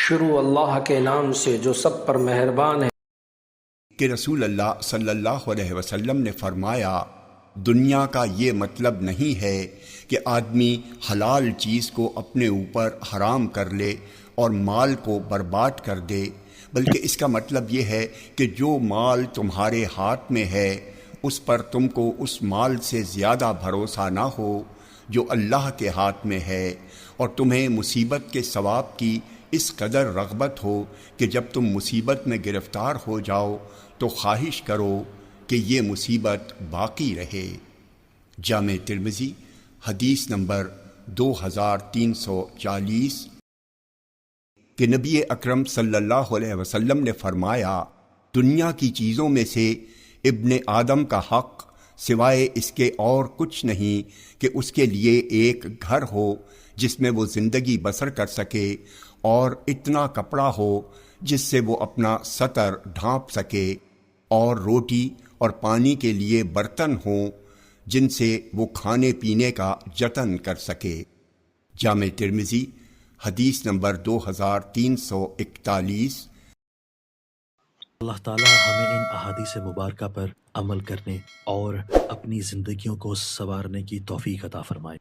شروع اللہ کے نام سے جو سب پر مہربان ہے۔ کہ رسول اللہ صلی اللہ علیہ وسلم نے فرمایا، دنیا کا یہ مطلب نہیں ہے کہ آدمی حلال چیز کو اپنے اوپر حرام کر لے اور مال کو برباد کر دے، بلکہ اس کا مطلب یہ ہے کہ جو مال تمہارے ہاتھ میں ہے اس پر تم کو اس مال سے زیادہ بھروسہ نہ ہو جو اللہ کے ہاتھ میں ہے، اور تمہیں مصیبت کے ثواب کی اس قدر رغبت ہو کہ جب تم مصیبت میں گرفتار ہو جاؤ تو خواہش کرو کہ یہ مصیبت باقی رہے۔ جامع ترمذی حدیث نمبر 2340 کہ نبی اکرم صلی اللہ علیہ وسلم نے فرمایا، دنیا کی چیزوں میں سے ابن آدم کا حق سوائے اس کے اور کچھ نہیں کہ اس کے لیے ایک گھر ہو جس میں وہ زندگی بسر کر سکے، اور اتنا کپڑا ہو جس سے وہ اپنا سطر ڈھانپ سکے، اور روٹی اور پانی کے لیے برتن ہوں جن سے وہ کھانے پینے کا جتن کر سکے۔ جامع ترمذی حدیث نمبر 2341۔ اللہ تعالیٰ ہمیں ان احادیث مبارکہ پر عمل کرنے اور اپنی زندگیوں کو سنوارنے کی توفیق عطا فرمائے۔